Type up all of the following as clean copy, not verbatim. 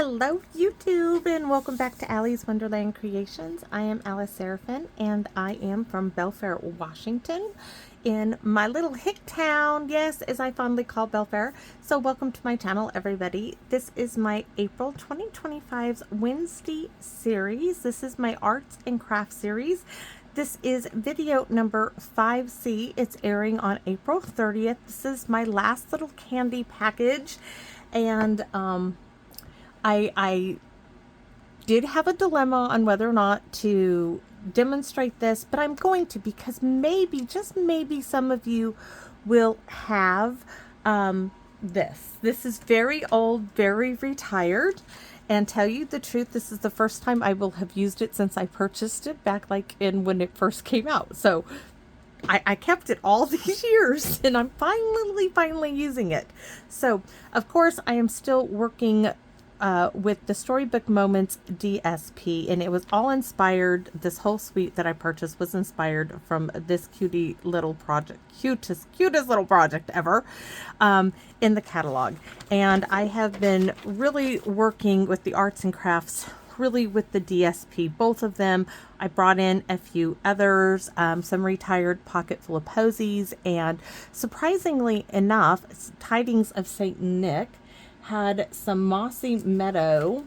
Hello YouTube and welcome back to Allie's Wonderland Creations. I am Alice Seraphin and I am from Belfair, Washington in my little hick town, yes, as I fondly call Belfair. So welcome to my channel everybody. This is my April 2025's Wednesday series. This is my arts and crafts series. This is video number 5C. It's airing on April 30th. This is my last little candy package and I did have a dilemma on whether or not to demonstrate this, but I'm going to because maybe, just maybe, some of you will have this. This is very old, very retired, and tell you the truth, this is the first time I will have used it since I purchased it back like in when it first came out. So I kept it all these years and I'm finally using it. So of course I am still working with the Storybook Moments DSP, and it was all inspired, this whole suite that I purchased was inspired from this cutest little project little project ever in the catalog. And I have been really working with the arts and crafts, really with the DSP, both of them. I brought in a few others, some retired pocket full of posies, and surprisingly enough, Tidings of Saint Nick had some mossy meadow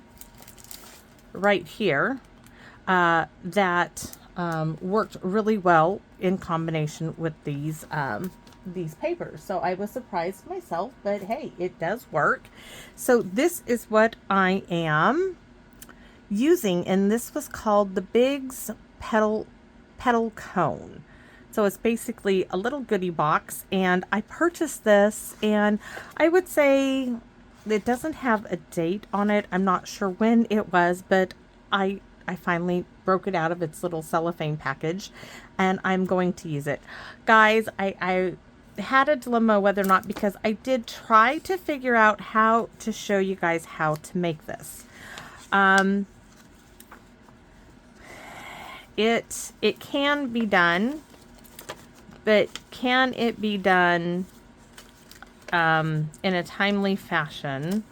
right here that worked really well in combination with these papers. So I was surprised myself, but hey, it does work. So this is what I am using, and this was called the Biggs Petal Cone. So it's basically a little goodie box, and I purchased this, and I would say it doesn't have a date on it. I'm not sure when it was, but I finally broke it out of its little cellophane package and I'm going to use it. Guys, I had a dilemma whether or not, because I did try to figure out how to show you guys how to make this. It can be done, but can it be done in a timely fashion?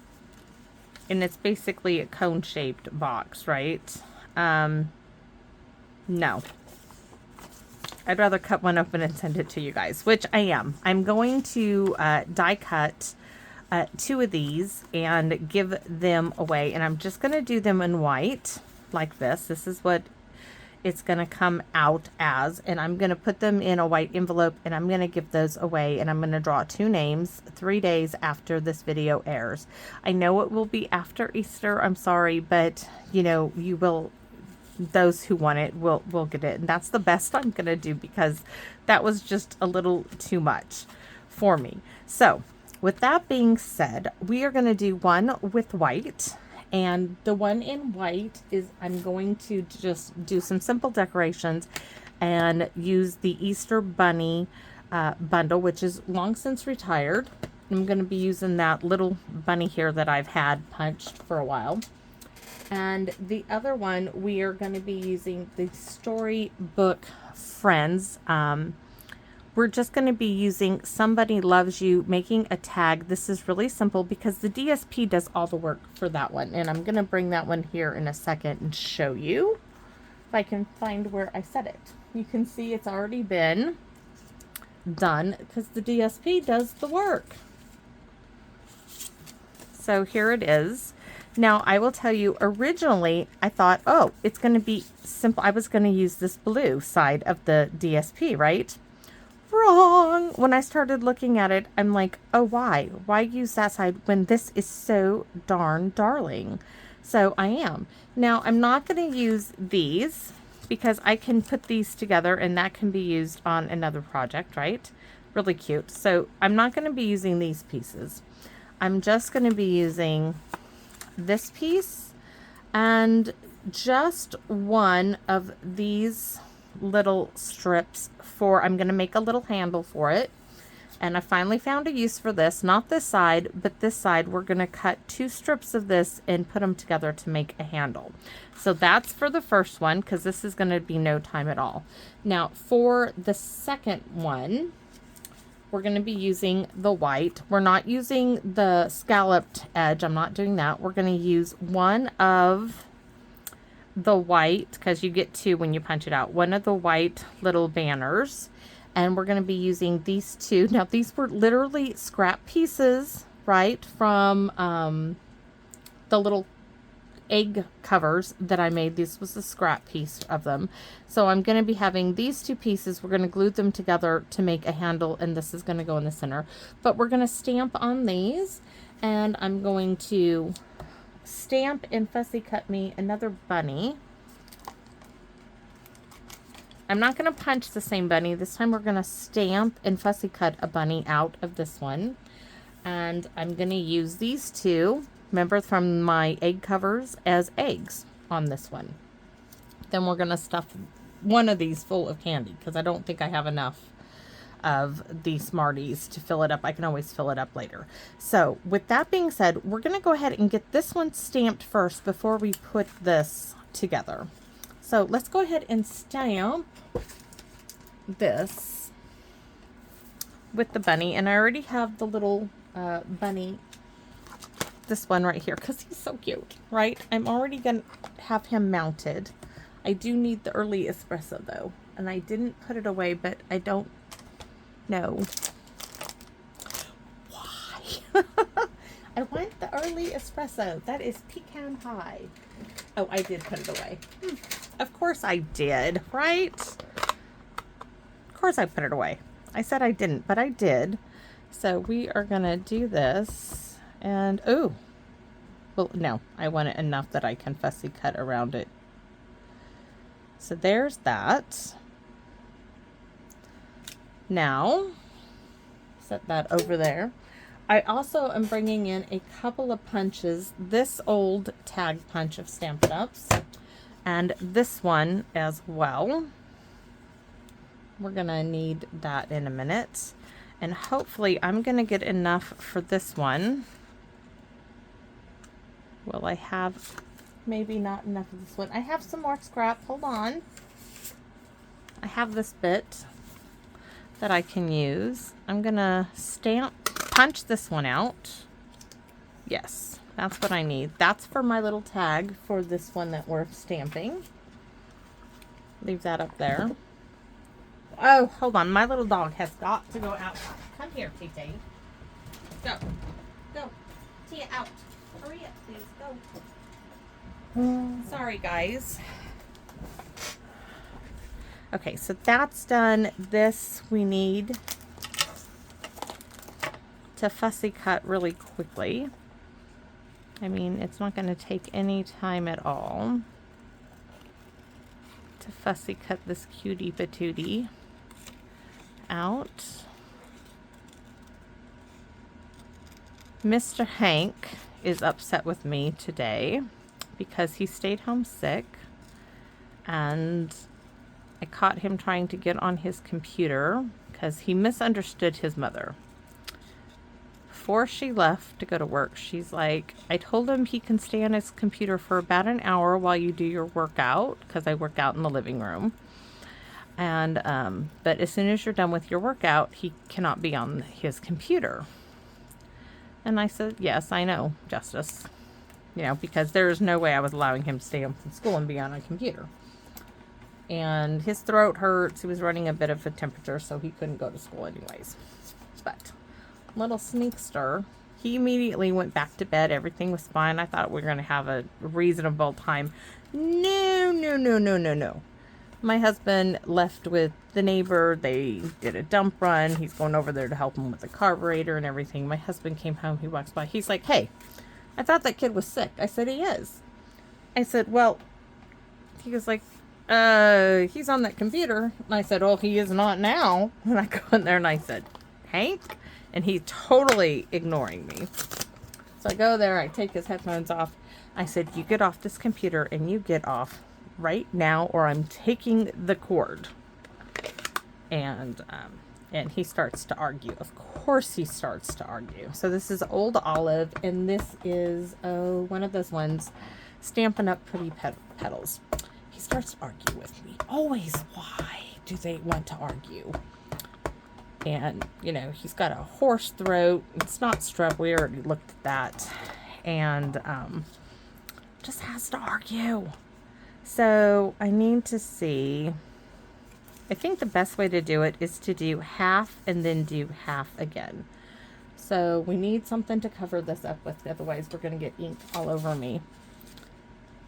And it's basically a cone-shaped box, right? No. I'd rather cut one open and send it to you guys, which I am. I'm going to die cut 2 of these and give them away, and I'm just going to do them in white like this. This is what it's going to come out as, and I'm going to put them in a white envelope and I'm going to give those away, and I'm going to draw 2 names 3 days after this video airs. I know it will be after Easter, I'm sorry, but you know, you will, those who want it will get it, and that's the best I'm going to do because that was just a little too much for me. So with that being said, we are going to do one with white. And the one in white is, I'm going to just do some simple decorations and use the Easter Bunny bundle, which is long since retired. I'm going to be using that little bunny here that I've had punched for a while. And the other one, we are going to be using the Storybook Friends. We're just going to be using Somebody Loves You, making a tag. This is really simple because the DSP does all the work for that one. And I'm going to bring that one here in a second and show you if I can find where I set it. You can see it's already been done because the DSP does the work. So here it is. Now I will tell you, originally I thought, oh, it's going to be simple. I was going to use this blue side of the DSP, right? Wrong. When I started looking at it, I'm like, oh, why use that side when this is so darn darling? So I am. Now I'm not going to use these because I can put these together and that can be used on another project, right? Really cute. So I'm not going to be using these pieces. I'm just going to be using this piece and just one of these little strips for, I'm going to make a little handle for it, and I finally found a use for this. Not this side, but this side. We're going to cut 2 strips of this and put them together to make a handle. So that's for the first one, because this is going to be no time at all. Now for the second one, we're going to be using the white. We're not using the scalloped edge. I'm not doing that. We're going to use one of the white, because you get two when you punch it out, one of the white little banners. And we're going to be using these two. Now, these were literally scrap pieces, right, from the little egg covers that I made. This was a scrap piece of them. So I'm going to be having these two pieces. We're going to glue them together to make a handle, and this is going to go in the center. But we're going to stamp on these, and I'm going to stamp and fussy cut me another bunny. I'm not going to punch the same bunny. This time we're going to stamp and fussy cut a bunny out of this one. And I'm going to use these two, remember, from my egg covers, as eggs on this one. Then we're going to stuff one of these full of candy, because I don't think I have enough of the Smarties to fill it up. I can always fill it up later. So with that being said, we're going to go ahead and get this one stamped first before we put this together. So let's go ahead and stamp this with the bunny. And I already have the little bunny, this one right here, because he's so cute, right? I'm already going to have him mounted. I do need the early espresso though, and I didn't put it away, but I don't know why. I want the early espresso. That is pecan pie. Oh, I did put it away. Of course I did, right? Of course I put it away. I said I didn't, but I did. So we are going to do this. And, oh, well, no, I want it enough that I can fussy cut around it. So there's that. Now, set that over there. I also am bringing in a couple of punches. This old tag punch of Stampin' Ups. And this one as well. We're going to need that in a minute. And hopefully I'm going to get enough for this one. Well, I have maybe not enough of this one. I have some more scrap. Hold on. I have this bit that I can use. I'm going to punch this one out. Yes, that's what I need. That's for my little tag for this one that we're stamping. Leave that up there. Oh, hold on. My little dog has got to go outside. Come here, TT. Go. Go. Tia, out. Hurry up, please. Go. Sorry, guys. Okay, so that's done. This we need to fussy cut really quickly. I mean, it's not going to take any time at all to fussy cut this cutie patootie out. Mr. Hank is upset with me today because he stayed home sick, and I caught him trying to get on his computer because he misunderstood his mother. Before she left to go to work, she's like, I told him he can stay on his computer for about an hour while you do your workout, because I work out in the living room. And, but as soon as you're done with your workout, he cannot be on his computer. And I said, yes, I know, Justice. You know, because there's no way I was allowing him to stay home from school and be on a computer. And his throat hurts. He was running a bit of a temperature, so he couldn't go to school anyways. But little sneakster, he immediately went back to bed. Everything was fine. I thought we were going to have a reasonable time. No, no, no, no, no, no. My husband left with the neighbor. They did a dump run. He's going over there to help him with the carburetor and everything. My husband came home. He walks by. He's like, hey, I thought that kid was sick. I said, he is. I said, well, he was like, he's on that computer. And I said, well, he is not now. And I go in there and I said, Hank? And he's totally ignoring me. So I go there. I take his headphones off. I said, you get off this computer and you get off right now, or I'm taking the cord. And he starts to argue. Of course he starts to argue. So this is Old Olive, and this is one of those ones, Stampin' Up! Pretty Petals. He starts to argue with me. Always, why do they want to argue? And, you know, he's got a hoarse throat. It's not strep. We already looked at that. And just has to argue. So I need to see. I think the best way to do it is to do half and then do half again. So we need something to cover this up with. Otherwise, we're going to get ink all over me.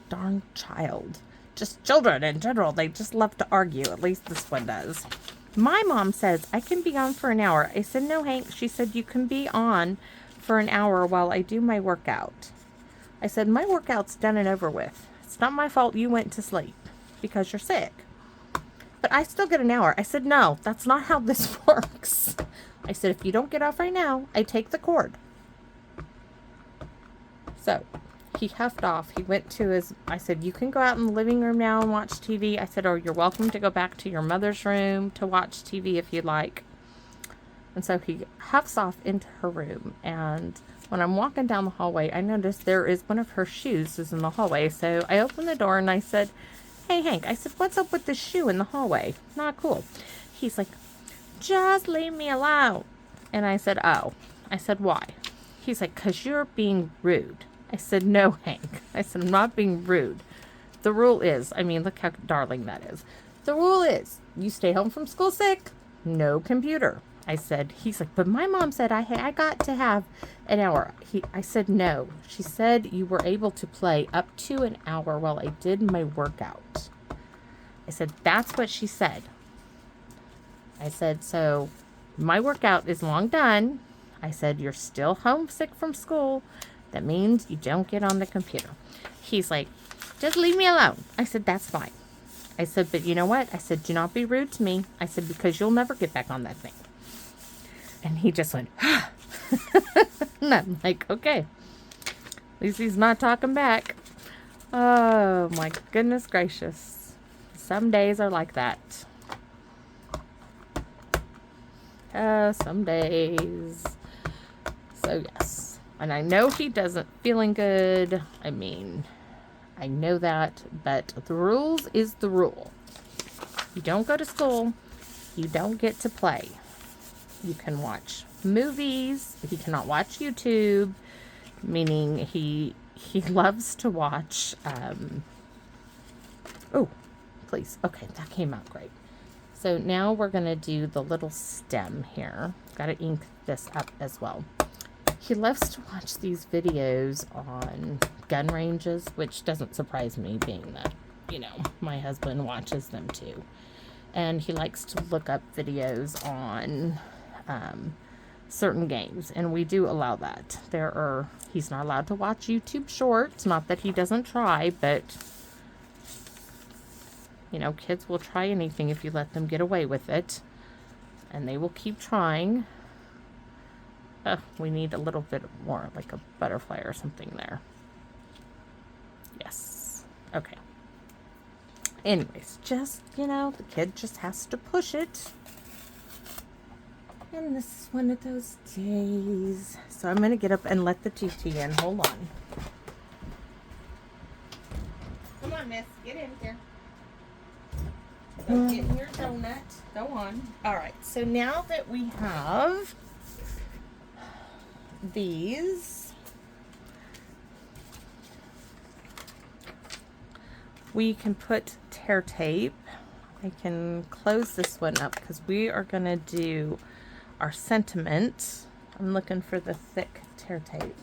Darn child. Just children in general. They just love to argue. At least this one does. My mom says I can be on for an hour. I said, no, Hank. She said, you can be on for an hour while I do my workout. I said, my workout's done and over with. It's not my fault you went to sleep because you're sick. But I still get an hour. I said, no, that's not how this works. I said, if you don't get off right now, I take the cord. So he huffed off. He went to his, I said, you can go out in the living room now and watch TV. I said, or you're welcome to go back to your mother's room to watch TV if you'd like. And so he huffs off into her room. And when I'm walking down the hallway, I noticed there is one of her shoes is in the hallway. So I opened the door and I said, hey, Hank, I said, what's up with this shoe in the hallway? Not cool. He's like, just leave me alone. And I said, oh. I said, why? He's like, because you're being rude. I said, no, Hank. I said, I'm not being rude. The rule is, I mean, look how darling that is. The rule is, you stay home from school sick, no computer. I said, he's like, but my mom said I got to have an hour. I said, no. She said you were able to play up to an hour while I did my workout. I said, that's what she said. I said, so my workout is long done. I said, you're still homesick from school. That means you don't get on the computer. He's like, just leave me alone. I said, that's fine. I said, but you know what? I said, do not be rude to me. I said, because you'll never get back on that thing. And he just went, and I'm like, okay. At least he's not talking back. Oh, my goodness gracious. Some days are like that. Some days. So, yes. And I know he doesn't feeling good. I mean, I know that. But the rules is the rule. You don't go to school. You don't get to play. You can watch movies. He cannot watch YouTube. Meaning he loves to watch. Oh, please. Okay, that came out great. So now we're going to do the little stem here. Got to ink this up as well. He loves to watch these videos on gun ranges, which doesn't surprise me being that, you know, my husband watches them too. And he likes to look up videos on certain games, and we do allow that. He's not allowed to watch YouTube shorts, not that he doesn't try, but you know, kids will try anything if you let them get away with it, and they will keep trying. We need a little bit more, like a butterfly or something there. Yes. Okay. Anyways, just, you know, the kid just has to push it. And this is one of those days. So I'm going to get up and let the TT in. Hold on. Come on, miss. Get in here. Go get in your donut. Go on. All right. So now that we have these, we can put tear tape. I can close this one up because we are going to do our sentiment. I'm looking for the thick tear tape.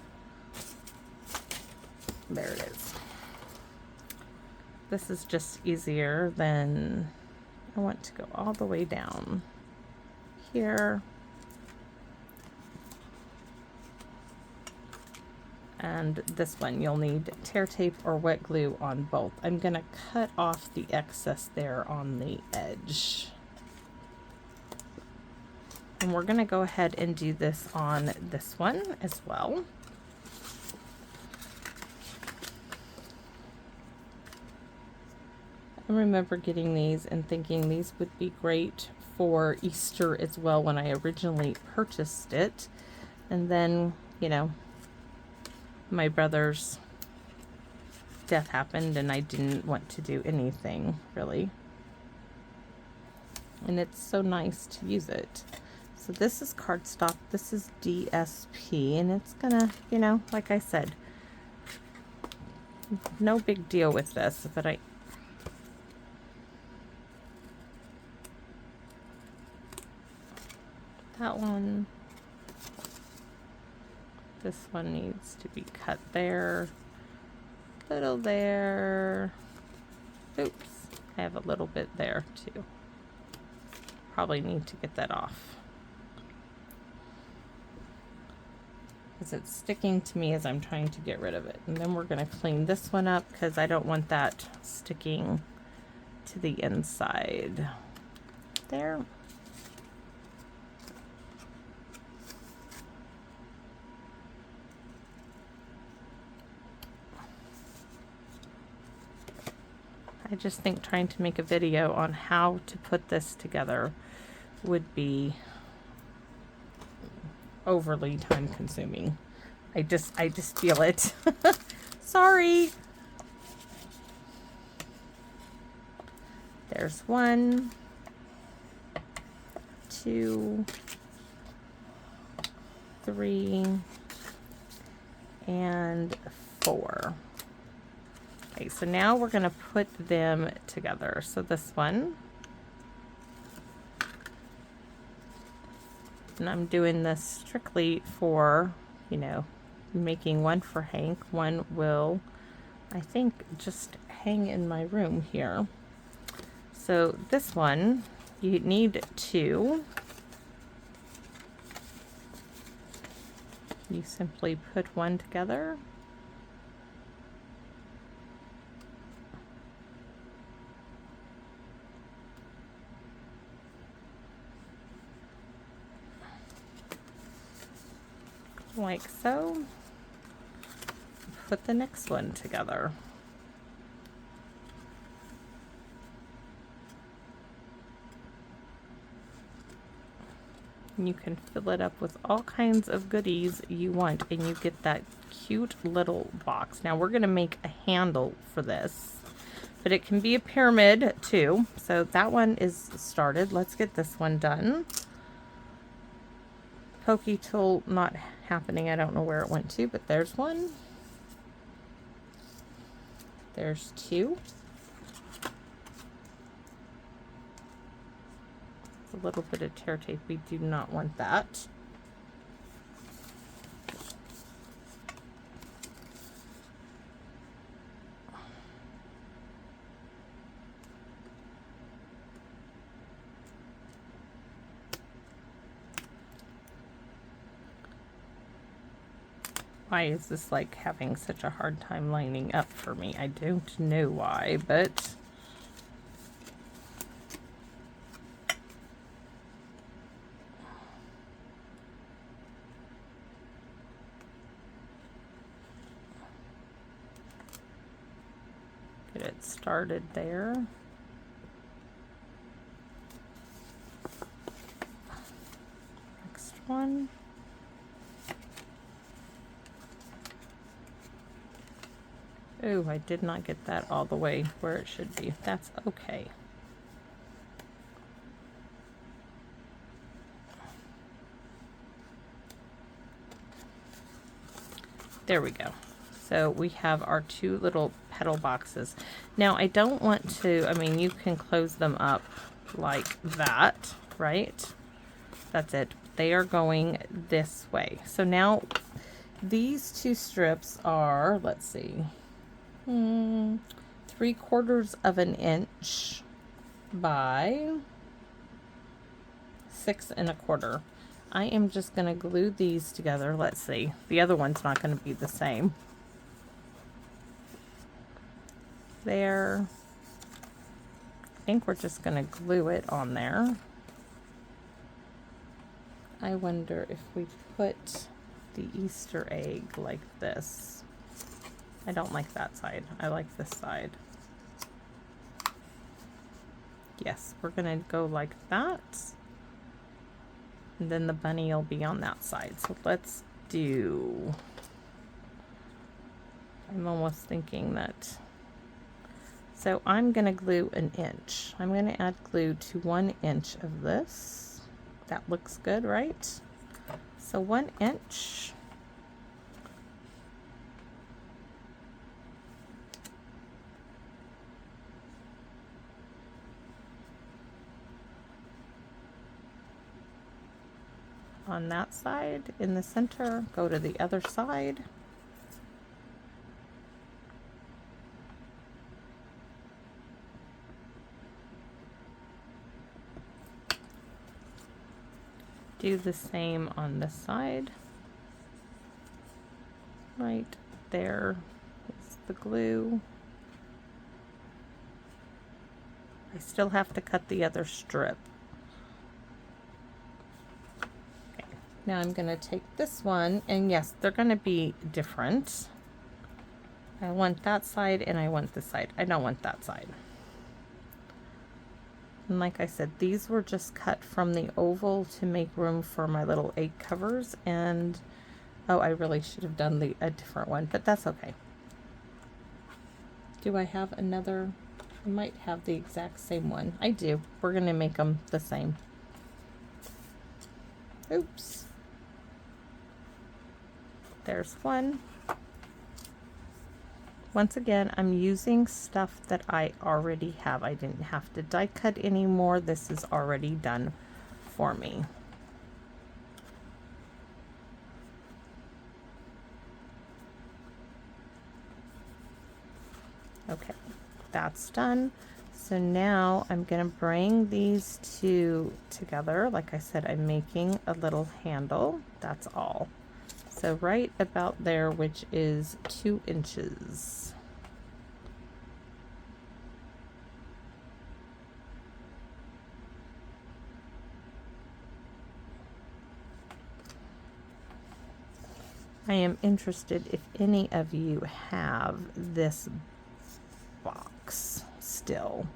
There it is. This is just easier than, I want to go all the way down here. And this one, you'll need tear tape or wet glue on both. I'm going to cut off the excess there on the edge. And we're going to go ahead and do this on this one as well. I remember getting these and thinking these would be great for Easter as well when I originally purchased it. And then, you know, my brother's death happened and I didn't want to do anything really. And it's so nice to use it. So this is cardstock, this is DSP, and it's gonna, you know, like I said, no big deal with this, but that one, this one needs to be cut there, little there, oops, I have a little bit there too. Probably need to get that off, because it's sticking to me as I'm trying to get rid of it. And then we're going to clean this one up because I don't want that sticking to the inside. There. I just think trying to make a video on how to put this together would be overly time consuming. I just feel it. Sorry. There's 1, 2, 3, and 4. Okay, so now we're going to put them together. So this one, and I'm doing this strictly for, you know, making one for Hank. One will, I think, just hang in my room here. So this one, you need 2. You simply put one together. Like so. Put the next one together. You can fill it up with all kinds of goodies you want, and you get that cute little box. Now we're going to make a handle for this, but it can be a pyramid too. So that one is started. Let's get this one done. Pokey tool not happening. I don't know where it went to, but there's one. There's 2. A little bit of tear tape. We do not want that. Why is this like having such a hard time lining up for me? I don't know why, but get it started there. Next one. Oh, I did not get that all the way where it should be. That's okay. There we go. So we have our 2 little petal boxes. Now I don't want to, I mean, you can close them up like that, right? That's it. They are going this way. So now these 2 strips are, let's see, 3/4 of an inch by 6 1/4. I am just going to glue these together. Let's see. The other one's not going to be the same. There. I think we're just going to glue it on there. I wonder if we put the Easter egg like this. I don't like that side. I like this side. Yes, we're going to go like that. And then the bunny will be on that side. So let's do... I'm almost thinking that... So I'm going to glue 1 inch. I'm going to add glue to 1 inch of this. That looks good, right? So 1 inch. On that side in the center, go to the other side. Do the same on this side. Right there is the glue. I still have to cut the other strip. Now I'm going to take this one, and yes, they're going to be different. I want that side and I want this side. I don't want that side. And like I said, these were just cut from the oval to make room for my little 8 covers. And oh, I really should have done a different one, but that's okay. Do I have another? I might have the exact same one. I do. We're going to make them the same. Oops. There's one. Once again, I'm using stuff that I already have. I didn't have to die cut anymore. This is already done for me. Okay, that's done. So now I'm going to bring these two together. Like I said, I'm making a little handle. That's all. So right about there, which is 2 inches. I am interested if any of you have this box still.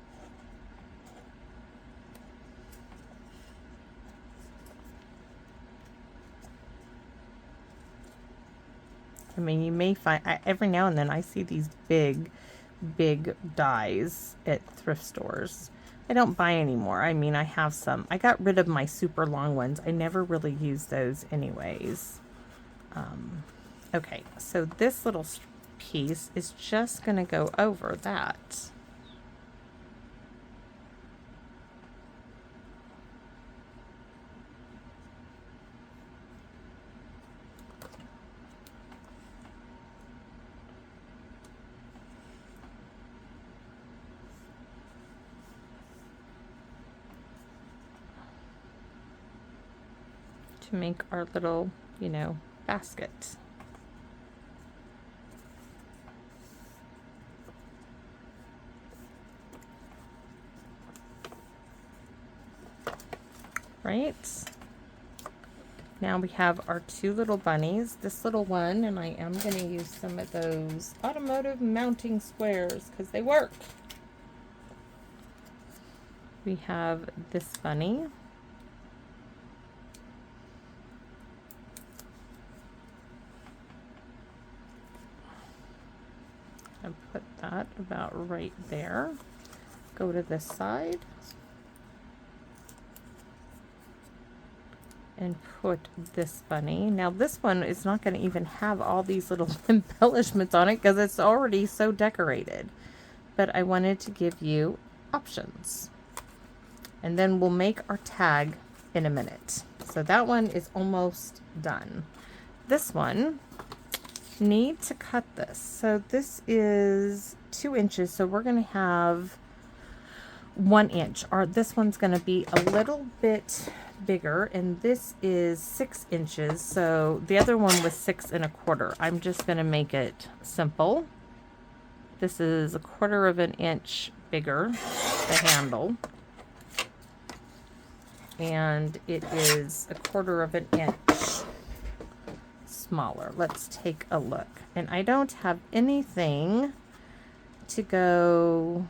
I mean, you may find, every now and then I see these big dies at thrift stores. I don't buy anymore. I mean, I have some. I got rid of my super long ones. I never really use those anyways. Okay, so this little piece is just going to go over that. To make our little, you know, basket. Right? Now we have our 2 little bunnies. This little one, and I am going to use some of those automotive mounting squares because they work. We have this bunny. And put that about right there. Go to this side. And put this bunny. Now this one is not going to even have all these little embellishments on it because it's already so decorated. But I wanted to give you options. And then we'll make our tag in a minute. So that one is almost done. This one, need to cut this. So this is 2 inches. So we're going to have 1 inch. Or this one's going to be a little bit bigger, and this is 6 inches. So the other one was 6 1/4. I'm just going to make it simple. This is 1/4 inch bigger, the handle, and it is 1/4 inch smaller. Let's take a look. And I don't have anything to go,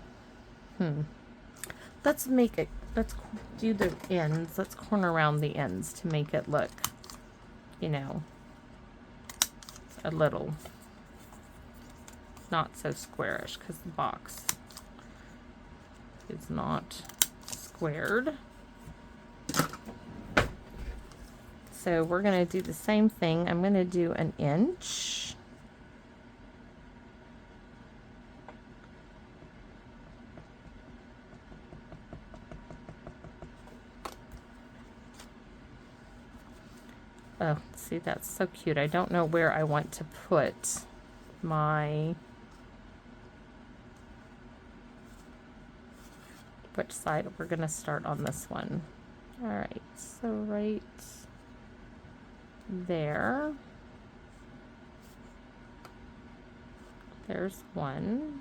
let's make it, let's do the ends. Let's corner around the ends to make it look, you know, a little not so squarish, because the box is not squared. So we're going to do the same thing. I'm going to do an inch. Oh, see, that's so cute. I don't know where I want to put my, which side we're going to start on this one. All right, so right there. There's one.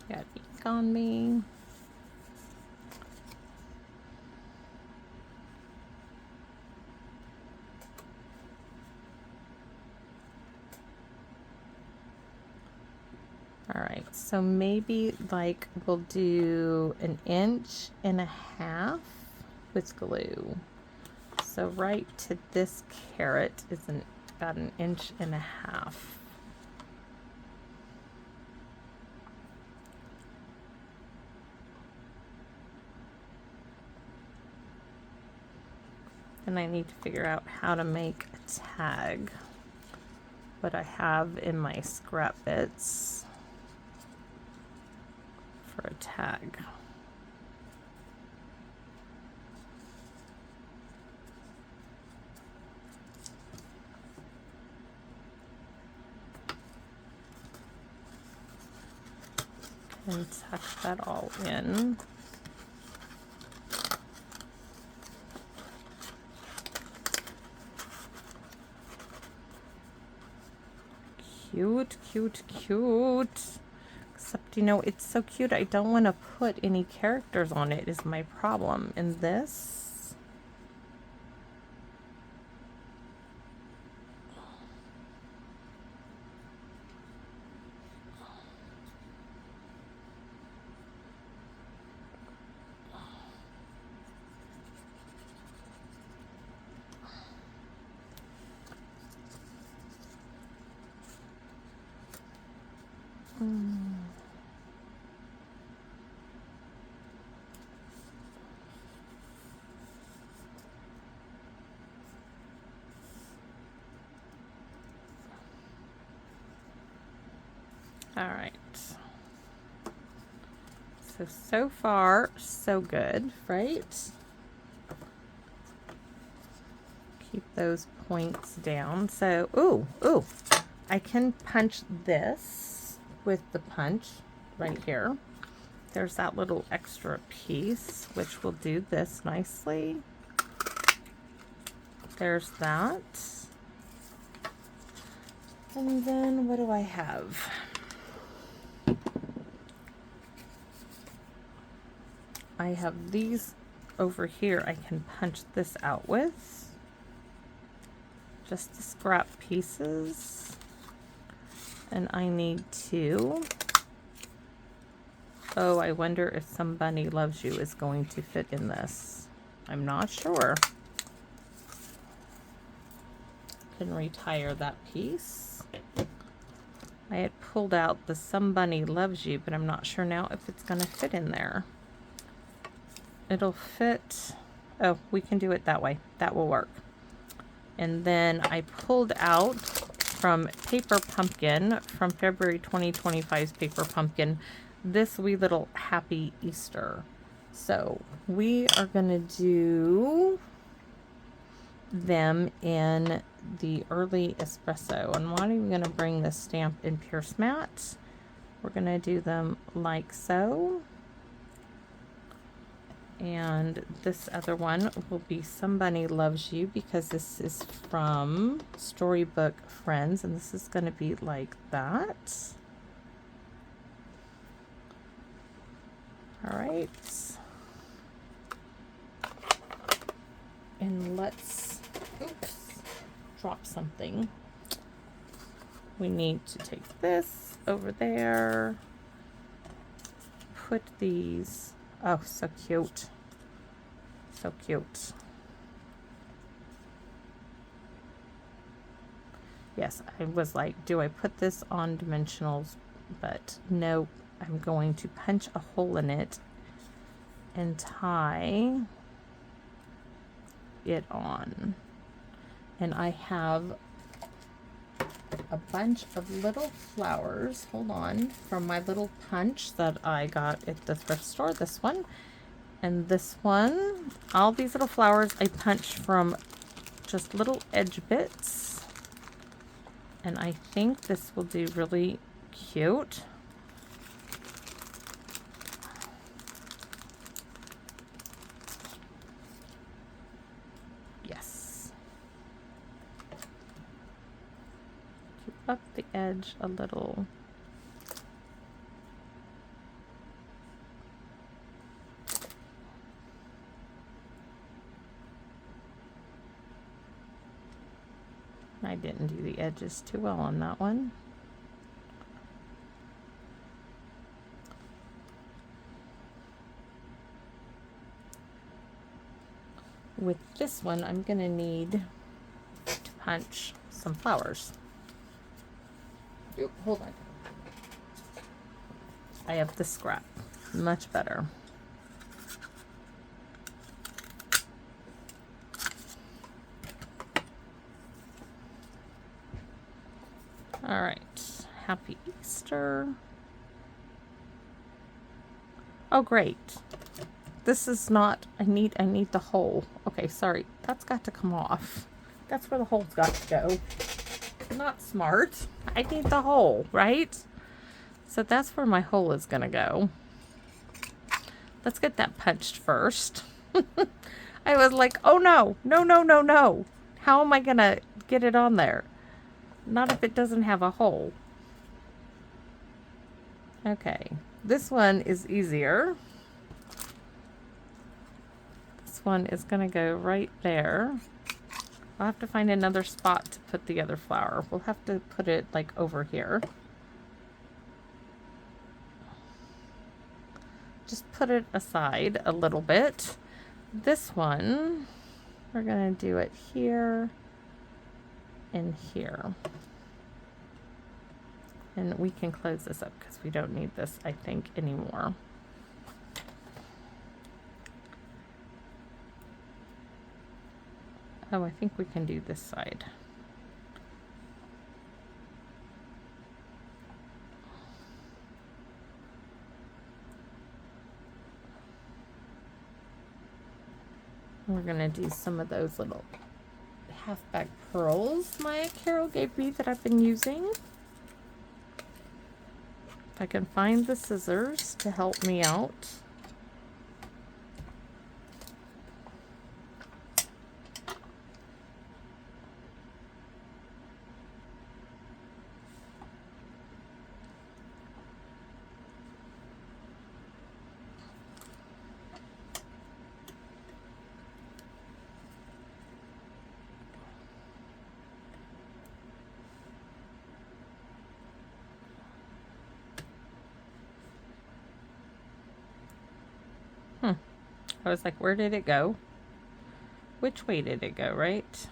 Got ink on me. All right, so maybe like we'll do 1.5 inches with glue. So right to this carrot is about 1.5 inches. And I need to figure out how to make a tag. What I have in my scrap bits for a tag. And tuck that all in. Cute, cute, cute. Except, you know, it's so cute. I don't want to put any characters on it is my problem. In this, all right. So far, so good, right? Keep those points down. So, ooh, I can punch this with the punch right here. There's that little extra piece, which will do this nicely. There's that. And then what do I have? I have these over here I can punch this out with. Just the scrap pieces. And I need to... Oh, I wonder if Somebody Loves You is going to fit in this. I'm not sure. Can retire that piece. I had pulled out the Somebody Loves You, but I'm not sure now if it's going to fit in there. It'll fit. Oh, we can do it that way. That will work. And then I pulled out from Paper Pumpkin, from February 2025's Paper Pumpkin, this wee little Happy Easter. So we are going to do them in the early espresso. And why are we going to bring the Stampin' Pierce mat? We're going to do them like so. And this other one will be Somebody Loves You, because this is from Storybook Friends, and this is going to be like that. All right. And let's, oops, drop something. We need to take this over there, put these. Oh, so cute. So cute. Yes, I was like, do I put this on dimensionals? But no, I'm going to punch a hole in it and tie it on. And I have a bunch of little flowers, hold on, from my little punch that I got at the thrift store. This one and this one. All these little flowers I punched from just little edge bits. And I think this will do really cute. Yes. Up the edge a little. I didn't do the edges too well on that one. With this one, I'm going to need to punch some flowers. Oop, hold on. I have the scrap. Much better. All right. Happy Easter. Oh, great. This is not, I need the hole. Okay, sorry. That's got to come off. That's where the hole's got to go. Not smart. I need the hole, right? So that's where my hole is going to go. Let's get that punched first. I was like, oh no, no, no, no, no. How am I going to get it on there? Not if it doesn't have a hole. Okay, this one is easier. This one is going to go right there. I'll have to find another spot to put the other flower. We'll have to put it like over here. Just put it aside a little bit. This one, we're going to do it here and here. And we can close this up because we don't need this, I think, anymore. Oh, I think we can do this side. We're gonna do some of those little half-back pearls Maya Carol gave me that I've been using. If I can find the scissors to help me out. I was like, where did it go? Which way did it go, right?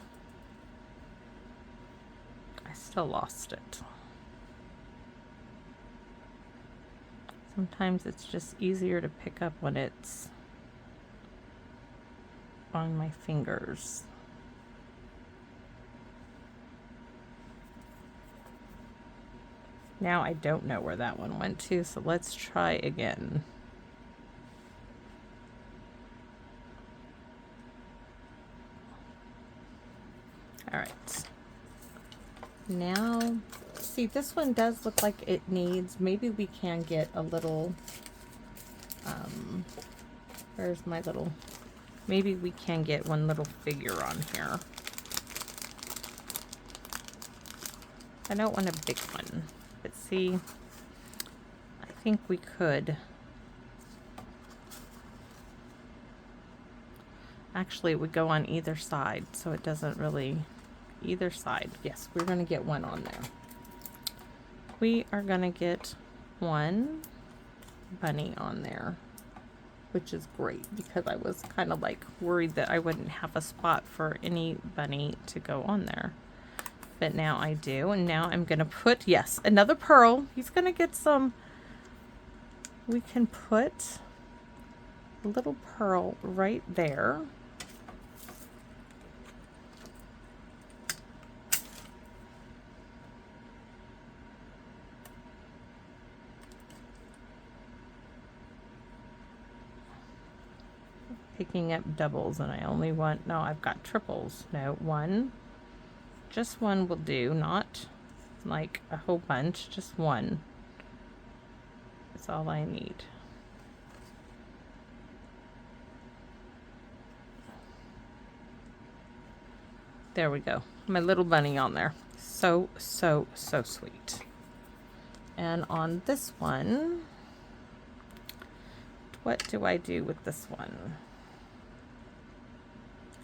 I still lost it. Sometimes it's just easier to pick up when it's on my fingers. Now I don't know where that one went to, so let's try again. All right. Now, see, this one does look like it needs, maybe we can get a little, where's my little, maybe we can get one little figure on here. I don't want a big one, but see, I think we could. Actually, it would go on either side, so it doesn't really, either side. Yes, we're going to get one on there. We are going to get one bunny on there, which is great because I was kind of like worried that I wouldn't have a spot for any bunny to go on there. but now I do. And now I'm going to put, yes, another pearl. He's going to get some, we can put a little pearl right there. Picking up doubles, and I only want, no, I've got triples. No, one, just one will do, not like a whole bunch, just one. That's all I need. There we go. My little bunny on there. So, so, so sweet. And on this one, what do I do with this one?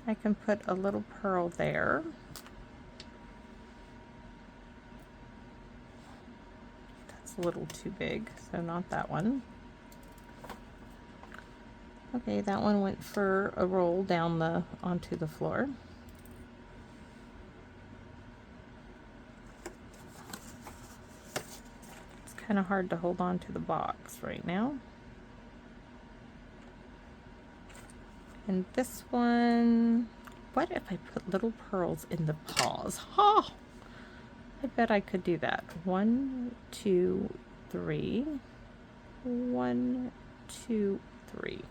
I can put a little pearl there. That's a little too big, so not that one. Okay, that one went for a roll down onto the floor. It's kind of hard to hold on to the box right now. And this one, what if I put little pearls in the paws? Oh, I bet I could do that. 1, 2, 3. 1, 2, 3.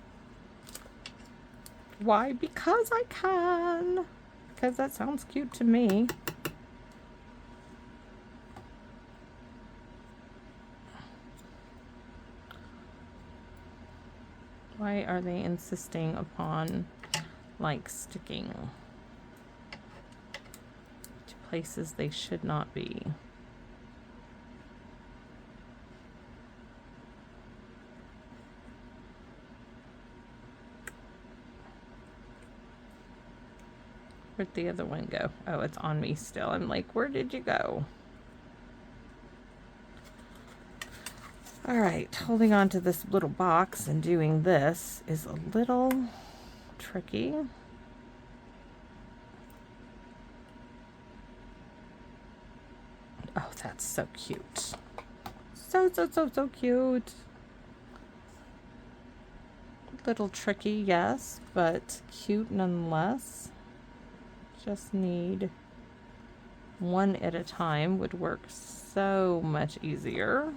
Why? Because I can. Because that sounds cute to me. Why are they insisting upon like sticking to places they should not be? Where'd the other one go? Oh, it's on me still. I'm like, where did you go? All right, holding on to this little box and doing this is a little tricky. Oh, that's so cute. So, so, so, so cute. Little tricky, yes, but cute nonetheless. Just need one at a time would work so much easier.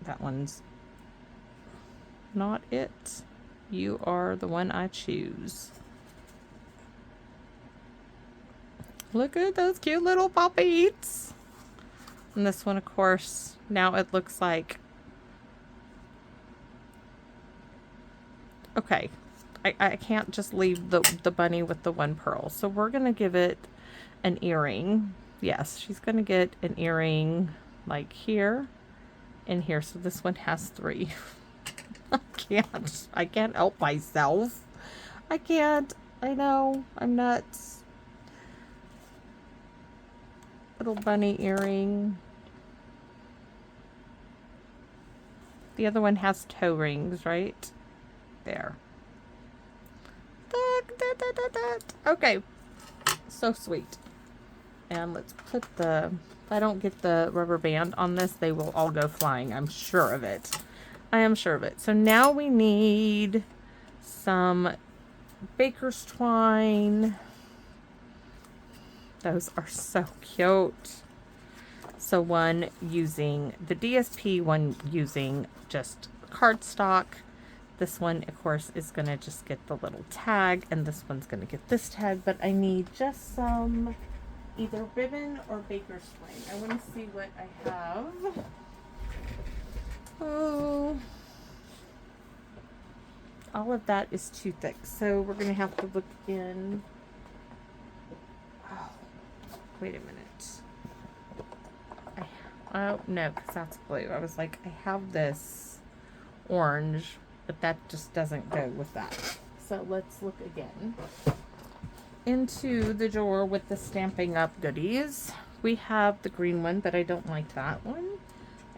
That one's not it. You are the one I choose. Look at those cute little puppies. And this one, of course, now it looks like, okay, I can't just leave the bunny with the one pearl. So we're going to give it an earring. Yes, she's going to get an earring like here and here. So this one has 3. I can't help myself. I can't. I know. I'm nuts. Little bunny earring. The other one has toe rings, right? There. Okay. So sweet. And let's put if I don't get the rubber band on this, they will all go flying. I'm sure of it. I am sure of it. So now we need some baker's twine. Those are so cute. So one using the DSP, one using just cardstock. This one, of course, is going to just get the little tag, and this one's going to get this tag, but I need just some either ribbon or baker's twine. I want to see what I have. Oh, all of that is too thick, so we're going to have to look in. Oh, wait a minute. Oh, no, because that's blue. I was like, I have this orange, but that just doesn't go with that. So let's look again into the drawer with the Stampin' Up goodies. We have the green one, but I don't like that one.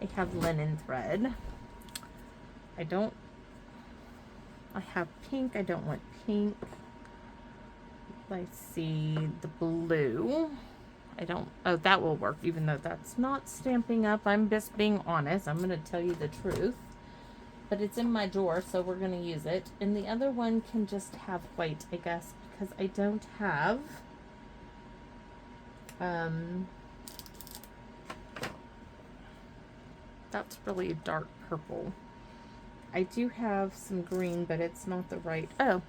I have linen thread. I have pink. I don't want pink. Let's see, the blue. Oh, that will work, even though that's not Stamping Up. I'm just being honest. I'm going to tell you the truth. But it's in my drawer, so we're going to use it. And the other one can just have white, I guess, because I don't have that's really dark purple. I do have some green, but it's not the right. Oh,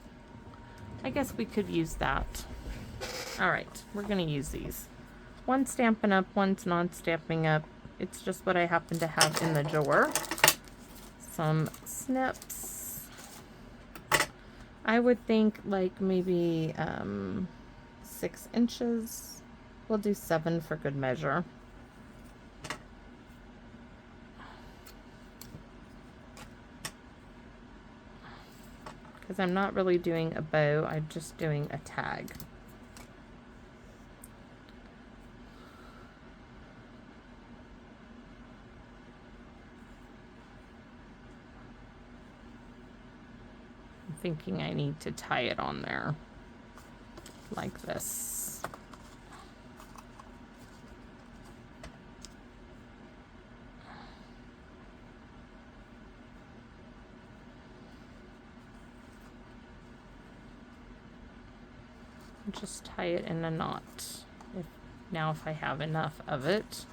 I guess we could use that. All right, we're going to use these. One's Stampin' Up, one's non-Stamping Up. It's just what I happen to have in the drawer. Some snips. I would think like maybe 6 inches. We'll do 7 for good measure. Because I'm not really doing a bow, I'm just doing a tag. I'm thinking I need to tie it on there like this. Just tie it in a knot. If I have enough of it.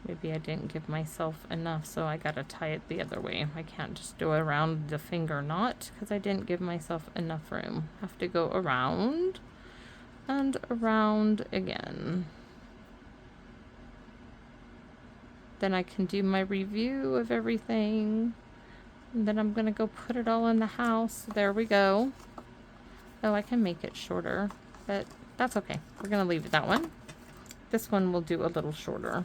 Maybe I didn't give myself enough, so I gotta tie it the other way. I can't just go around the finger knot because I didn't give myself enough room. Have to go around and around again. Then I can do my review of everything. And then I'm gonna go put it all in the house. There we go. Oh, I can make it shorter, but that's okay. We're gonna leave it that one. This one we'll do a little shorter.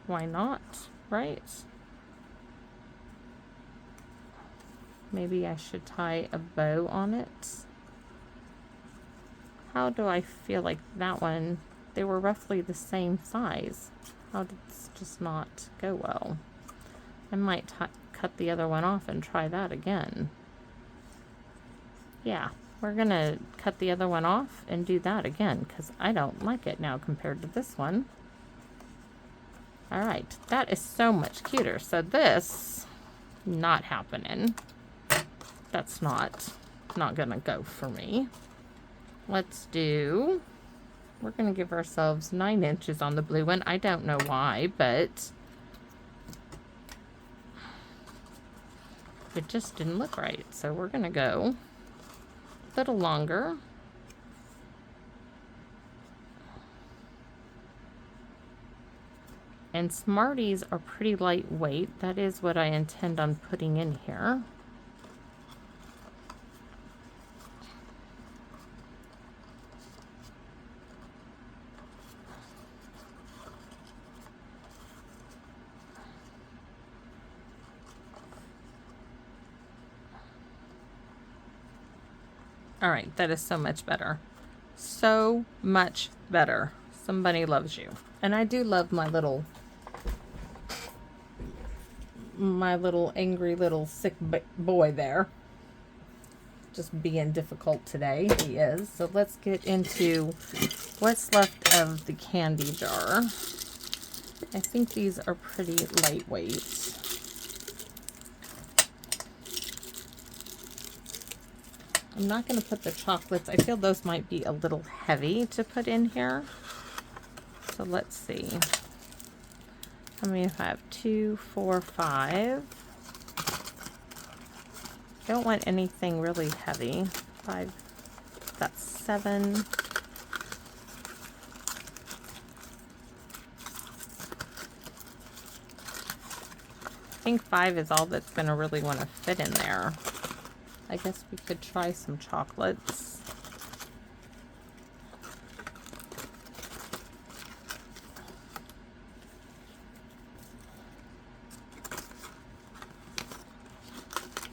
Why not, right? Maybe I should tie a bow on it. How do I feel like that one? They were roughly the same size. How did this just not go well? I might cut the other one off and try that again. Yeah, we're gonna cut the other one off and do that again because I don't like it now compared to this one. All right, that is so much cuter. So this, not happening. That's not gonna go for me. Let's do, we're gonna give ourselves 9 inches on the blue one. I don't know why, but it just didn't look right. So we're gonna go a little longer. And Smarties are pretty lightweight. That is what I intend on putting in here. All right, that is so much better. So much better. Somebody loves you. And I do love my little angry little sick boy there. Just being difficult today, he is. So let's get into what's left of the candy jar. I think these are pretty lightweight. I'm not going to put the chocolates. I feel those might be a little heavy to put in here. So let's see. How many if I have? 2, 4, 5. Don't want anything really heavy. 5, that's 7. I think 5 is all that's going to really want to fit in there. I guess we could try some chocolates.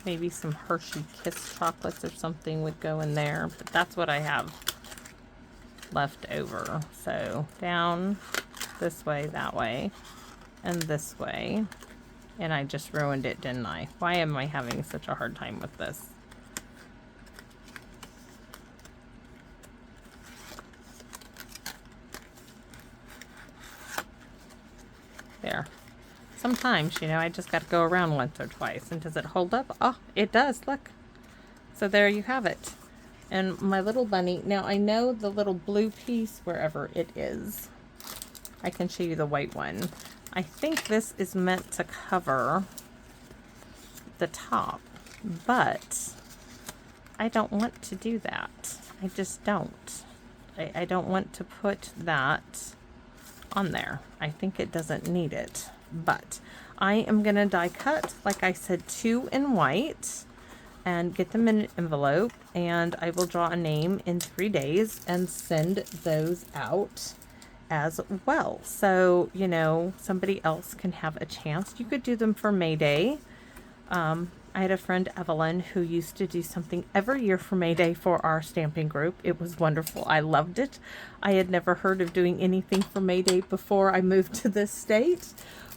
Maybe some Hershey Kiss chocolates or something would go in there, but that's what I have left over. So down this way, that way, and this way. And I just ruined it, didn't I? Why am I having such a hard time with this? There. Sometimes, you know, I just got to go around once or twice. And does it hold up? Oh, it does. Look. So there you have it. And my little bunny. Now, I know the little blue piece, wherever it is. I can show you the white one. I think this is meant to cover the top, but I don't want to do that. I just don't. I don't want to put that on there. I think it doesn't need it, but I am gonna die cut, like I said, 2 in white and get them in an envelope, and I will draw a name in 3 days and send those out as well. So, you know, somebody else can have a chance. You could do them for May Day. I had a friend, Evelyn, who used to do something every year for May Day for our stamping group. It was wonderful. I loved it. I had never heard of doing anything for May Day before I moved to this state.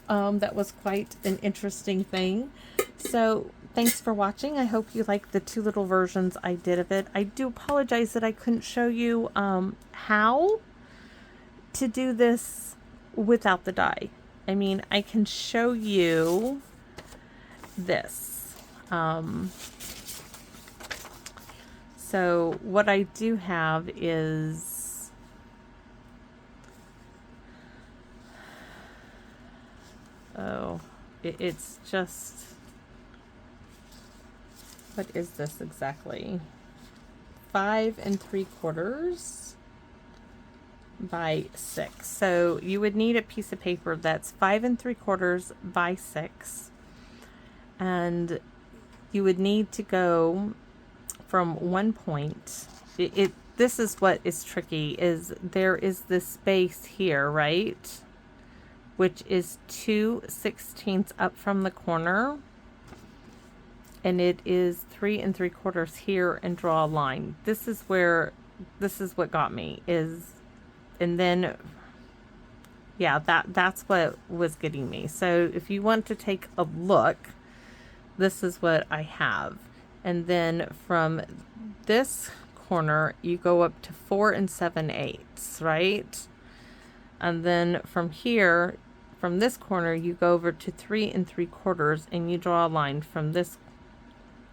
That was quite an interesting thing. So thanks for watching. I hope you like the 2 little versions I did of it. I do apologize that I couldn't show you how to do this without the die. I mean, I can show you this. So what I do have is it's just, what is this exactly? 5 3/4 by 6. So you would need a piece of paper that's 5 3/4 by 6, and you would need to go from one point. This is what is tricky, is there is this space here, right, which is 2/16 up from the corner, and it is 3 3/4 here, and draw a line. This is what got me, is, and then yeah, that's what was getting me. So if you want to take a look, this is what I have. And then from this corner, you go up to 4 7/8, right? And then from here, from this corner, you go over to 3 3/4, and you draw a line from this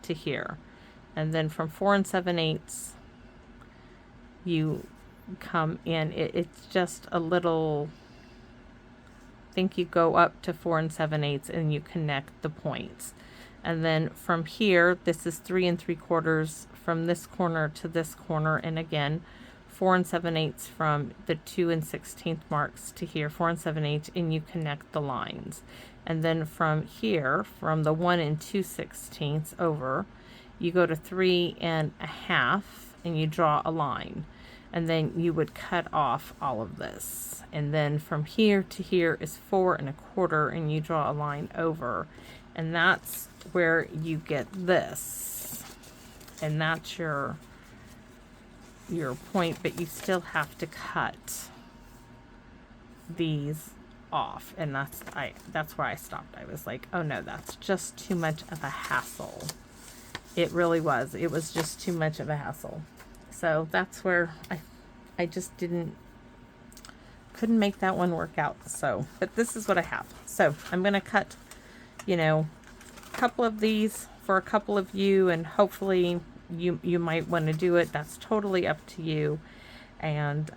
to here. And then from 4 7/8, you come in. It's just a little, I think you go up to 4 7/8 and you connect the points. And then from here, this is 3 3/4 from this corner to this corner, and again 4 7/8 from the 2 16th marks to here, 4 7/8, and you connect the lines. And then from here, from the 1 2/16 over, you go to 3 1/2 and you draw a line, and then you would cut off all of this. And then from here to here is 4 1/4, and you draw a line over, and that's where you get this, and that's your point, but you still have to cut these off, and that's where I stopped. I was like, oh no, that's just too much of a hassle. It really was. It was just too much of a hassle. So that's where I just couldn't make that one work out. So, but this is what I have. So I'm gonna cut, you know, couple of these for a couple of you, and hopefully you might want to do it. That's totally up to you. And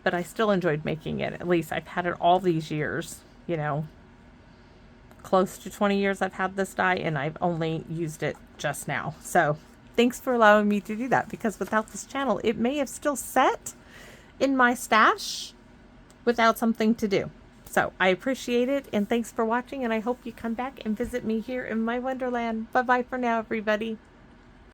but I still enjoyed making it. At least I've had it all these years, you know, close to 20 years I've had this die, and I've only used it just now. So thanks for allowing me to do that, because without this channel, it may have still sat in my stash without something to do. So I appreciate it, and thanks for watching, and I hope you come back and visit me here in my wonderland. Bye-bye for now, everybody.